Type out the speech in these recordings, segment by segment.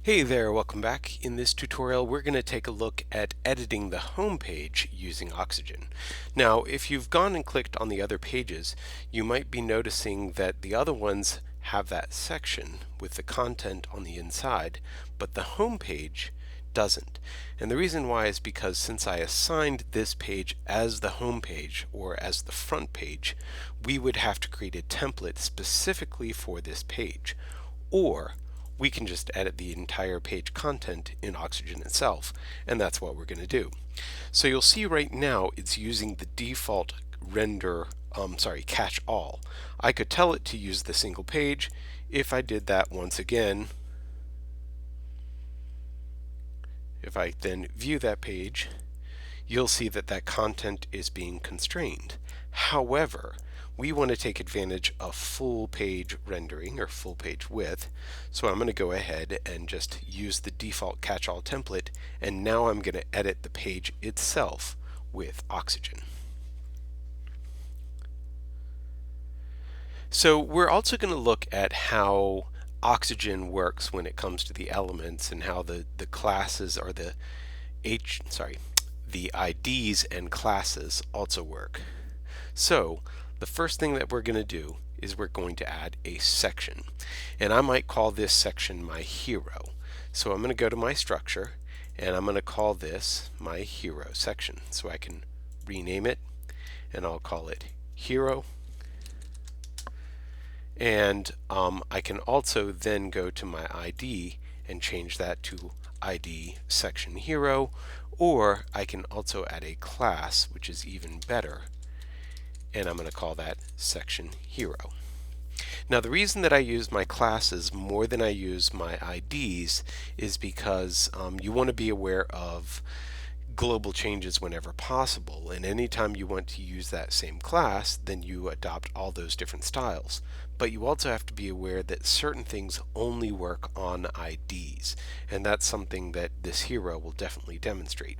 Hey there, welcome back. In this tutorial we're going to take a look at editing the home page using Oxygen. Now if you've gone and clicked on the other pages, you might be noticing that the other ones have that section with the content on the inside, but the home page doesn't. And the reason why is because since I assigned this page as the home page or as the front page, we would have to create a template specifically for this page. Or we can just edit the entire page content in Oxygen itself, and that's what we're going to do. So you'll see right now it's using the default render, catch all. I could tell it to use the single page. If I did that once again, if I then view that page, you'll see that that content is being constrained. However, we want to take advantage of full page rendering or full page width. So I'm going to go ahead and just use the default catch-all template, and now I'm going to edit the page itself with Oxygen. So we're also going to look at how Oxygen works when it comes to the elements and how the classes or the IDs and classes also work. So the first thing that we're going to do is we're going to add a section, and I might call this section my hero. So I'm going to go to my structure and I'm going to call this my hero section. So I can rename it and I'll call it hero. And I can also then go to my ID and change that to ID section hero, or I can also add a class, which is even better, and I'm going to call that section hero. Now the reason that I use my classes more than I use my IDs is because you want to be aware of global changes whenever possible, and anytime you want to use that same class, then you adopt all those different styles. But you also have to be aware that certain things only work on IDs, and that's something that this hero will definitely demonstrate.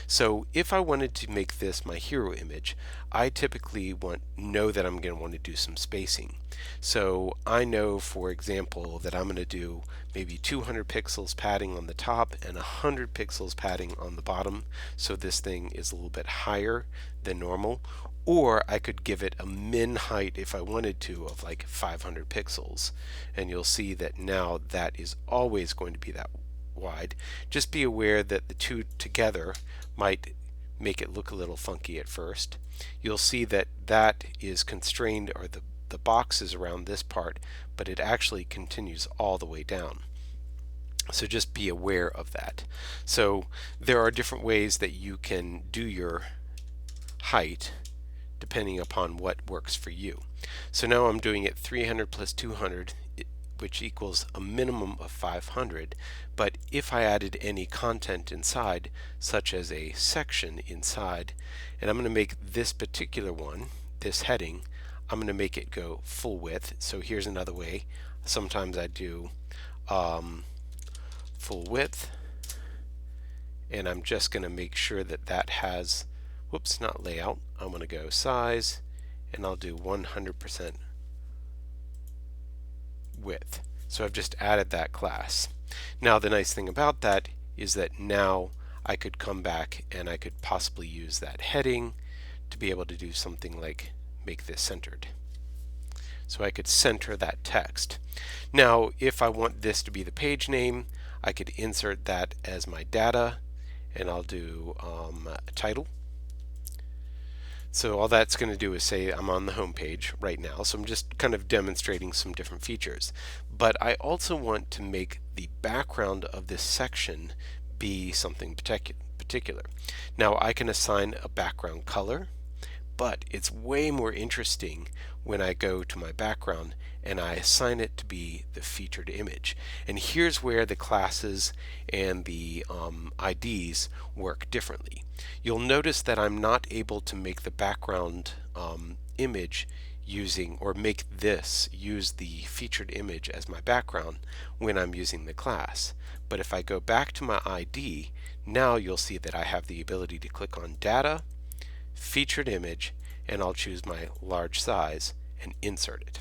So if I wanted to make this my hero image, I typically know that I'm going to want to do some spacing. So I know, for example, that I'm going to do maybe 200 pixels padding on the top and 100 pixels padding on the bottom, so this thing is a little bit higher than normal. Or I could give it a min height if I wanted to of like 500 pixels, and you'll see that now that is always going to be that wide. Just be aware that the two together might make it look a little funky at first. You'll see that that is constrained, or the box is around this part, but it actually continues all the way down. So just be aware of that. So there are different ways that you can do your height depending upon what works for you. So now I'm doing it 300 plus 200, which equals a minimum of 500, but if I added any content inside, such as a section inside, and I'm going to make this particular one, this heading, I'm going to make it go full width. So here's another way. Sometimes I do full width, and I'm just going to make sure that that has, whoops, not layout, I'm going to go size, and I'll do 100% width. So I've just added that class. Now the nice thing about that is that now I could come back and I could possibly use that heading to be able to do something like make this centered. So I could center that text. Now if I want this to be the page name, I could insert that as my data, and I'll do a title. So all that's going to do is say I'm on the home page right now, so I'm just kind of demonstrating some different features. But I also want to make the background of this section be something particular. Now I can assign a background color, but it's way more interesting when I go to my background and I assign it to be the featured image. And here's where the classes and the IDs work differently. You'll notice that I'm not able to make the background image using, or make this use the featured image as my background when I'm using the class. But if I go back to my ID, now you'll see that I have the ability to click on data, featured image, and I'll choose my large size and insert it.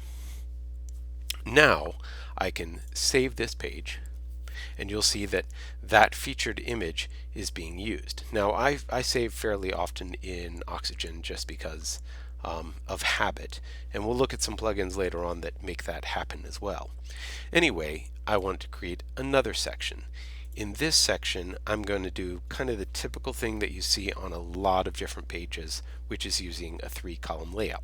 Now I can save this page and you'll see that that featured image is being used. Now I save fairly often in Oxygen just because of habit, and we'll look at some plugins later on that make that happen as well. Anyway, I want to create another section. In this section, I'm going to do kind of the typical thing that you see on a lot of different pages, which is using a 3-column layout.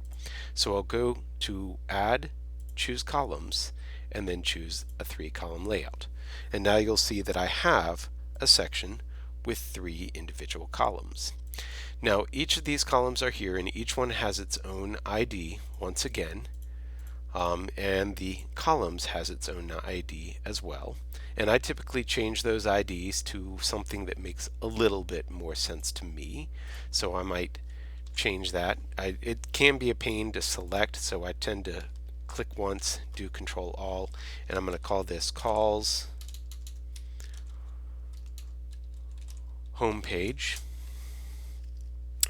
So I'll go to Add, choose Columns, and then choose a 3-column layout. And now you'll see that I have a section with 3 individual columns. Now each of these columns are here, and each one has its own ID once again. And the columns has its own ID as well. And I typically change those IDs to something that makes a little bit more sense to me. So I might change that. It can be a pain to select, so I tend to click once, do Control All, and I'm going to call this Calls Homepage.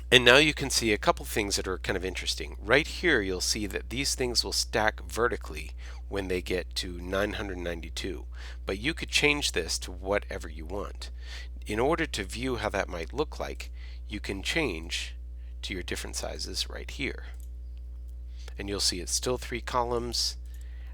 And now you can see a couple things that are kind of interesting. Right here you'll see that these things will stack vertically when they get to 992, but you could change this to whatever you want. In order to view how that might look like, you can change to your different sizes right here. And you'll see it's still 3 columns,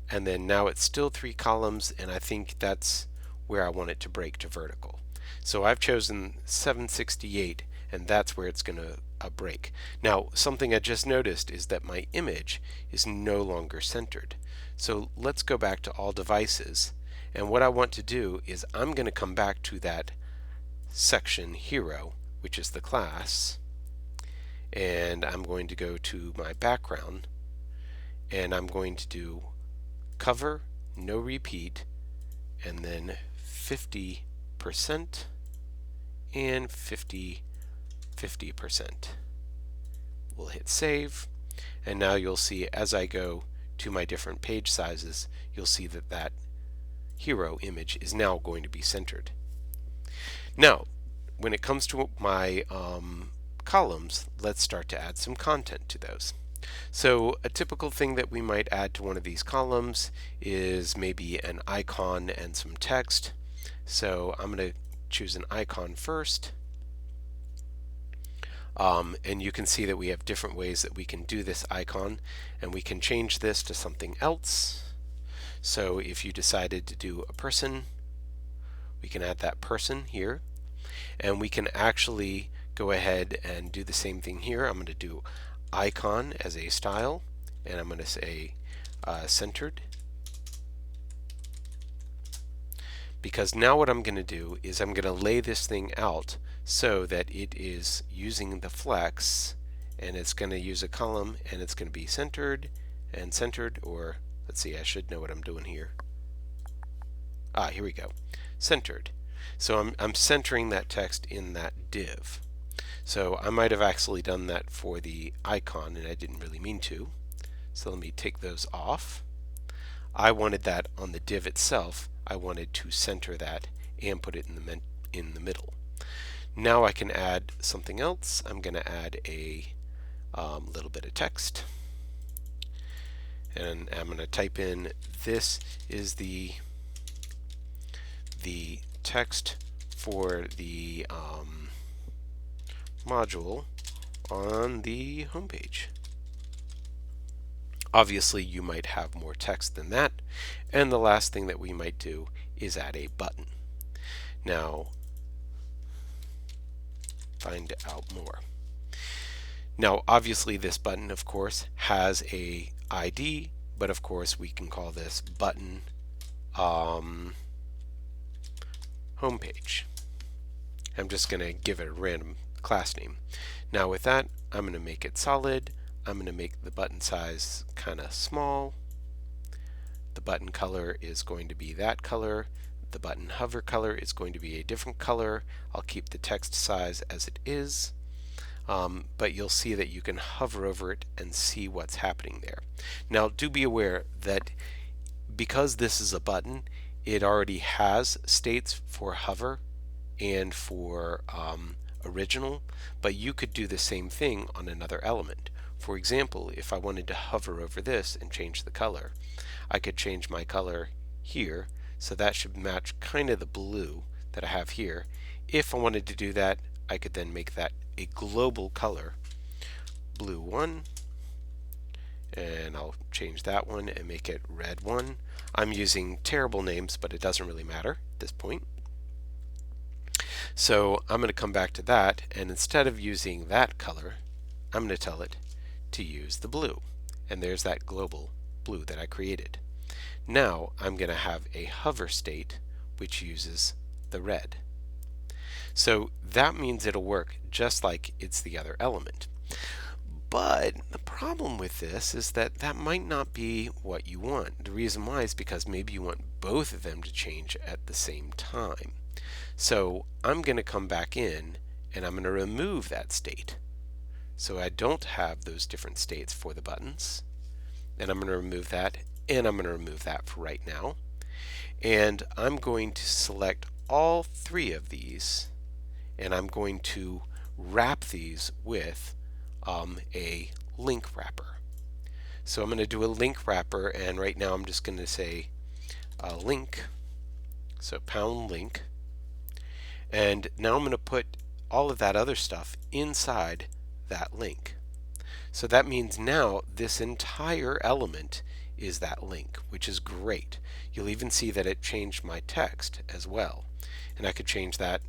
and then now it's still 3 columns, and I think that's where I want it to break to vertical. So I've chosen 768, and that's where it's going to break. Now, something I just noticed is that my image is no longer centered. So let's go back to all devices, and what I want to do is I'm going to come back to that section hero, which is the class, and I'm going to go to my background, and I'm going to do cover, no repeat, and then 50% and 50%. We'll hit save, and now you'll see as I go to my different page sizes, you'll see that that hero image is now going to be centered. Now, when it comes to my columns, let's start to add some content to those. So a typical thing that we might add to one of these columns is maybe an icon and some text. So I'm going to choose an icon first. And you can see that we have different ways that we can do this icon, and we can change this to something else. So if you decided to do a person, we can add that person here, and we can actually go ahead and do the same thing here. I'm going to do icon as a style, and I'm going to say centered, because now what I'm going to do is I'm going to lay this thing out so that it is using the flex, and it's going to use a column, and it's going to be centered and centered, or let's see, I should know what I'm doing here. Here we go, centered. So I'm centering that text in that div. So I might have actually done that for the icon, and I didn't really mean to. So let me take those off. I wanted that on the div itself. I wanted to center that and put it in the middle. Now I can add something else. I'm going to add a little bit of text, and I'm going to type in, this is the text for the module on the homepage. Obviously you might have more text than that, and the last thing that we might do is add a button. Now find out more. Now obviously this button of course has a ID, but of course we can call this button homepage. I'm just going to give it a random class name. Now with that, I'm going to make it solid. I'm going to make the button size kind of small. The button color is going to be that color. The button hover color is going to be a different color. I'll keep the text size as it is, but you'll see that you can hover over it and see what's happening there. Now do be aware that because this is a button, it already has states for hover and for original, but you could do the same thing on another element. For example, if I wanted to hover over this and change the color, I could change my color here So that should match kind of the blue that I have here. If I wanted to do that, I could then make that a global color, blue 1, and I'll change that one and make it red 1. I'm using terrible names, but it doesn't really matter at this point. So I'm going to come back to that, and instead of using that color, I'm going to tell it to use the blue. And there's that global blue that I created. Now I'm going to have a hover state which uses the red. So that means it'll work just like it's the other element. But the problem with this is that that might not be what you want. The reason why is because maybe you want both of them to change at the same time. So I'm going to come back in and I'm going to remove that state. So I don't have those different states for the buttons. And I'm going to remove that, and I'm going to remove that for right now. And I'm going to select all three of these, and I'm going to wrap these with a link wrapper. So I'm going to do a link wrapper, and right now I'm just going to say link, so pound link. And now I'm going to put all of that other stuff inside that link. So that means now this entire element is that link, which is great. You'll even see that it changed my text as well. And I could change that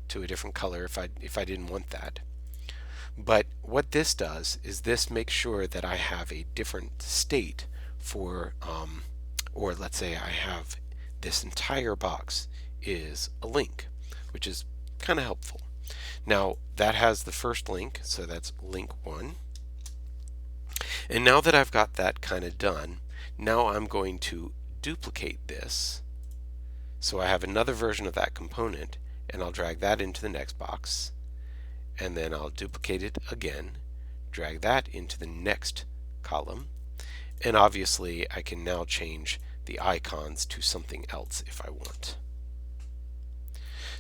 to a different color if I didn't want that. But what this does is this makes sure that I have a different state for, or let's say I have this entire box is a link, which is kind of helpful. Now that has the first link, so that's link 1. And now that I've got that kind of done, now I'm going to duplicate this. So I have another version of that component, and I'll drag that into the next box. And then I'll duplicate it again, drag that into the next column. And obviously I can now change the icons to something else if I want.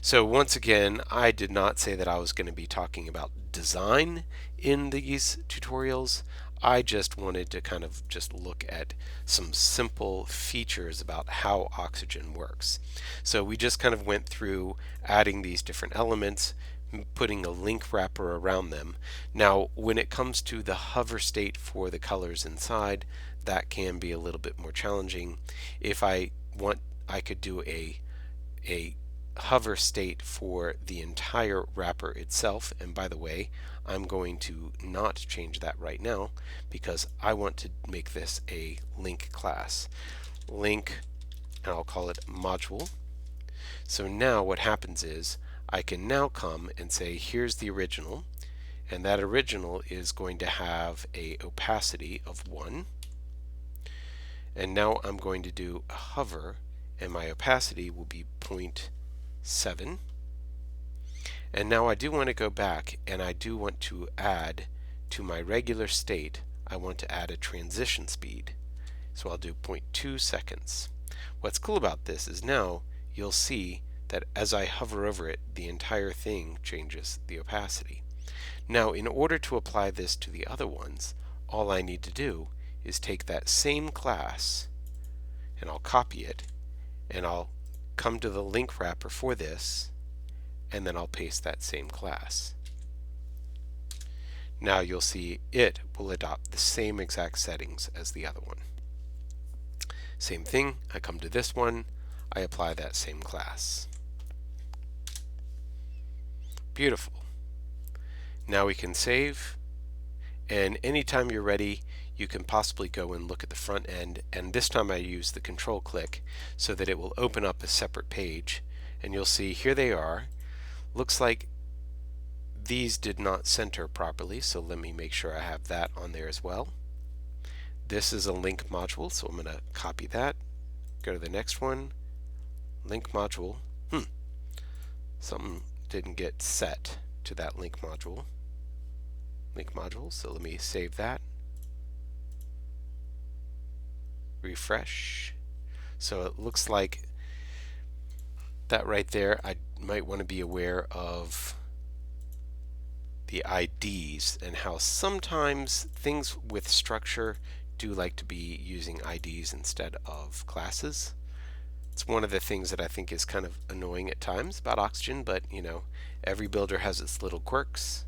So once again, I did not say that I was going to be talking about design in these tutorials. I just wanted to kind of just look at some simple features about how Oxygen works. So we just kind of went through adding these different elements, putting a link wrapper around them. Now when it comes to the hover state for the colors inside, that can be a little bit more challenging. If I want, I could do a hover state for the entire wrapper itself, and by the way, I'm going to not change that right now because I want to make this a link class. Link, and I'll call it module. So now what happens is I can now come and say here's the original, and that original is going to have a opacity of 1. And now I'm going to do a hover, and my opacity will be 0.7. And now I do want to go back, and I do want to add to my regular state, I want to add a transition speed. So I'll do 0.2 seconds. What's cool about this is now you'll see that as I hover over it, the entire thing changes the opacity. Now in order to apply this to the other ones, all I need to do is take that same class, and I'll copy it, and I'll come to the link wrapper for this, and then I'll paste that same class. Now you'll see it will adopt the same exact settings as the other one. Same thing, I come to this one, I apply that same class. Beautiful. Now we can save, and anytime you're ready, you can possibly go and look at the front end, and this time I use the control click so that it will open up a separate page, and you'll see here they are. Looks like these did not center properly, so let me make sure I have that on there as well. This is a link module, so I'm going to copy that, go to the next one, link module. Something didn't get set to that link module. So let me save that. Refresh. So it looks like that right there. I might want to be aware of the IDs and how sometimes things with structure do like to be using IDs instead of classes. It's one of the things that I think is kind of annoying at times about Oxygen, but every builder has its little quirks.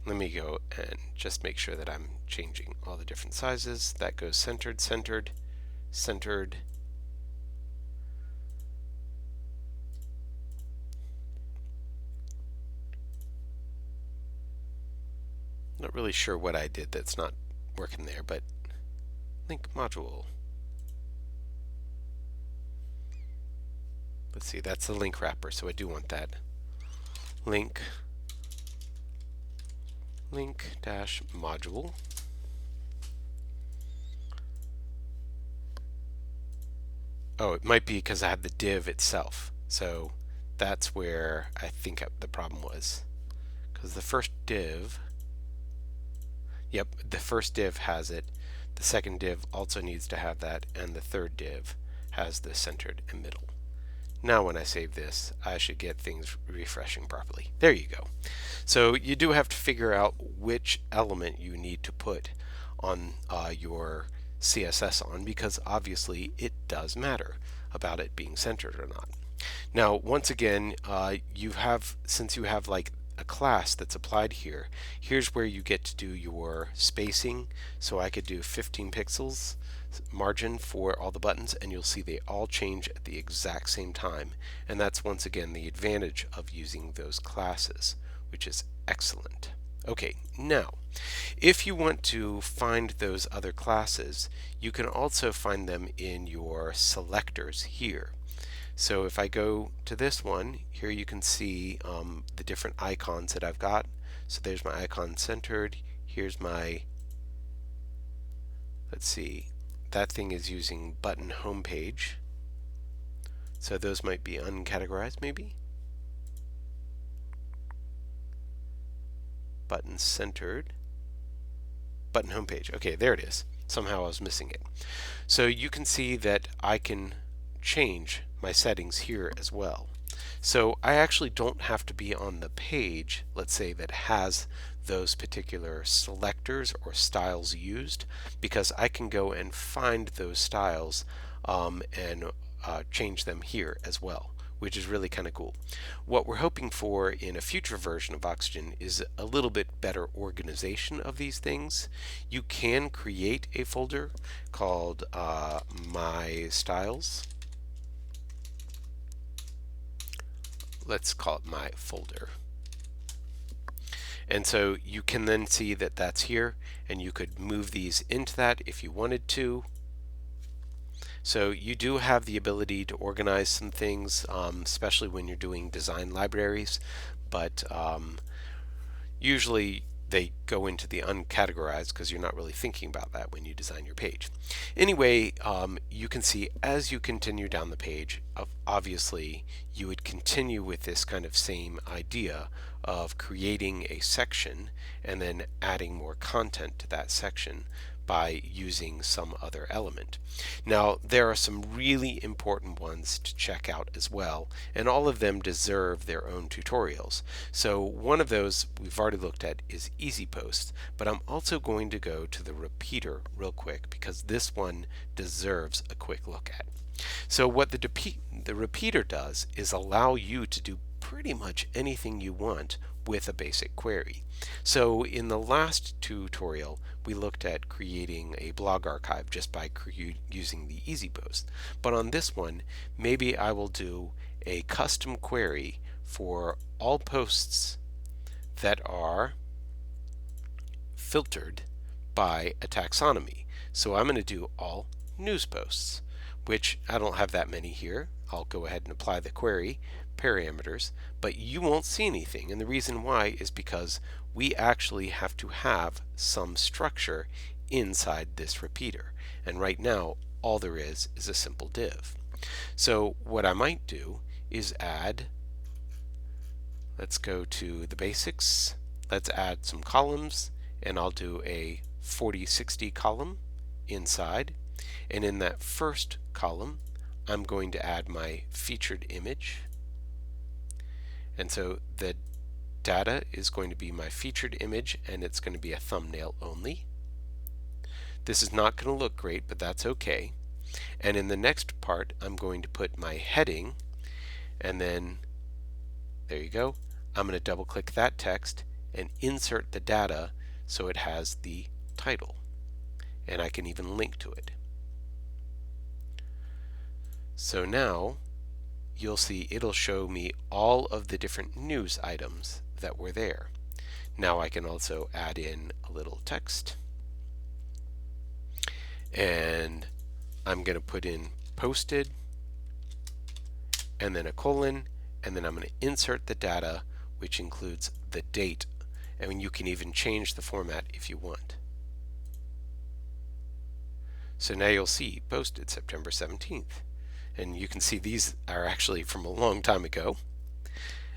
Let me go and just make sure that I'm changing all the different sizes. That goes centered, centered, centered. Not really sure what I did that's not working there, but link module. Let's see, that's the link wrapper, so I do want that. Link dash module. Oh, it might be because I have the div itself. So that's where I think the problem was. Because the first div, yep, the first div has it. The second div also needs to have that, and the third div has the centered and middle. Now when I save this, I should get things refreshing properly. There you go. So you do have to figure out which element you need to put on your CSS on, because obviously it does matter about it being centered or not. Now once again, since you have like a class that's applied here, here's where you get to do your spacing. So I could do 15 pixels margin for all the buttons, and you'll see they all change at the exact same time, and that's once again the advantage of using those classes, which is excellent. Okay, now if you want to find those other classes, you can also find them in your selectors here. So if I go to this one, here you can see the different icons that I've got. So there's my icon centered. Here's my, let's see, that thing is using button homepage. So those might be uncategorized maybe. Button centered. Button homepage. Okay, there it is. Somehow I was missing it. So you can see that I can change my settings here as well. So I actually don't have to be on the page, let's say, that has those particular selectors or styles used, because I can go and find those styles and change them here as well, which is really kind of cool. What we're hoping for in a future version of Oxygen is a little bit better organization of these things. You can create a folder called My Styles. Let's call it My Folder. And so you can then see that that's here, and you could move these into that if you wanted to. So you do have the ability to organize some things, especially when you're doing design libraries, but usually they go into the uncategorized because you're not really thinking about that when you design your page. Anyway, you can see as you continue down the page, obviously you would continue with this kind of same idea of creating a section and then adding more content to that section by using some other element. Now there are some really important ones to check out as well, and all of them deserve their own tutorials. So one of those we've already looked at is easy post, but I'm also going to go to the repeater real quick because this one deserves a quick look at. So what the repeater does is allow you to do pretty much anything you want with a basic query. So in the last tutorial we looked at creating a blog archive just by using the easy post, but on this one maybe I will do a custom query for all posts that are filtered by a taxonomy. So I'm going to do all news posts, which I don't have that many here. I'll go ahead and apply the query parameters, but you won't see anything, and the reason why is because we actually have to have some structure inside this repeater, and right now all there is a simple div. So what I might do is add, let's go to the basics, let's add some columns, and I'll do a 40-60 column inside, and in that first column I'm going to add my featured image. And so the data is going to be my featured image, and it's going to be a thumbnail only. This is not going to look great, but that's okay. And in the next part, I'm going to put my heading, and then there you go. I'm going to double click that text and insert the data so it has the title, and I can even link to it. So now you'll see it'll show me all of the different news items that were there. Now I can also add in a little text, and I'm going to put in posted and then a colon, and then I'm going to insert the data, which includes the date, and you can even change the format if you want. So now you'll see posted September 17th, and you can see these are actually from a long time ago.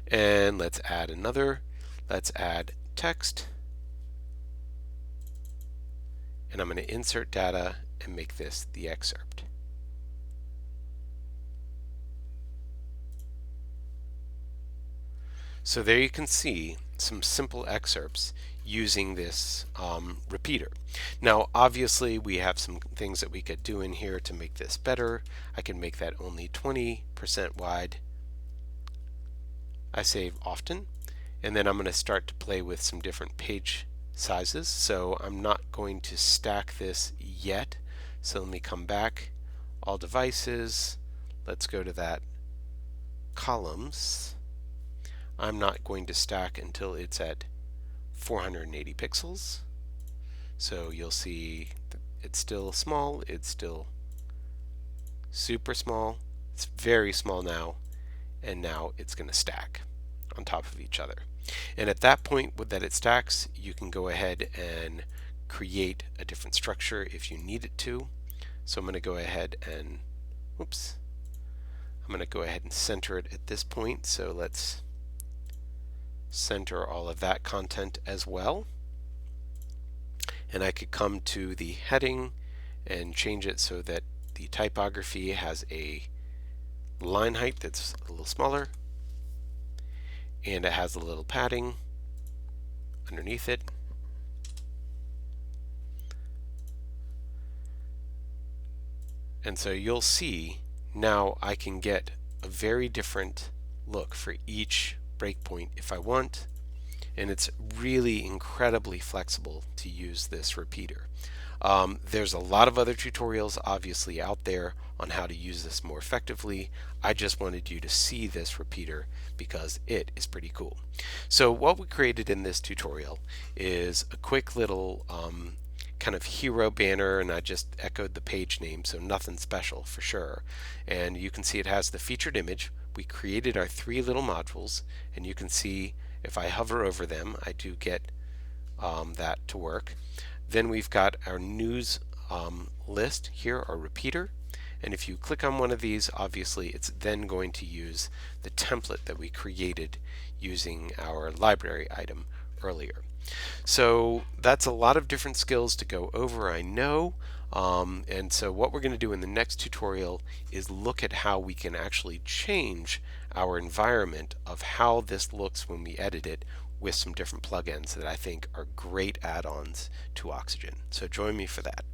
And let's add another. Let's add text, and I'm going to insert data and make this the excerpt. So there you can see some simple excerpts using this repeater. Now obviously we have some things that we could do in here to make this better. I can make that only 20% wide. I save often, and then I'm going to start to play with some different page sizes. So I'm not going to stack this yet. So let me come back, all devices, let's go to that columns. I'm not going to stack until it's at 480 pixels. So you'll see it's still small, it's still super small, it's very small now, and now it's going to stack on top of each other. And at that point that it stacks, you can go ahead and create a different structure if you need it to. So I'm going to go ahead and, I'm going to go ahead and center it at this point. So let's center all of that content as well. And I could come to the heading and change it so that the typography has a line height that's a little smaller, and it has a little padding underneath it. And so you'll see now I can get a very different look for each breakpoint if I want, and it's really incredibly flexible to use this repeater. There's a lot of other tutorials obviously out there on how to use this more effectively. I just wanted you to see this repeater because it is pretty cool. So what we created in this tutorial is a quick little kind of hero banner, and I just echoed the page name, so nothing special for sure. And you can see it has the featured image. We created our 3 little modules, and you can see if I hover over them, I do get that to work. Then we've got our news list here, our repeater, and if you click on one of these, obviously it's then going to use the template that we created using our library item earlier. So that's a lot of different skills to go over, I know. And so what we're going to do in the next tutorial is look at how we can actually change our environment of how this looks when we edit it with some different plugins that I think are great add-ons to Oxygen. So join me for that.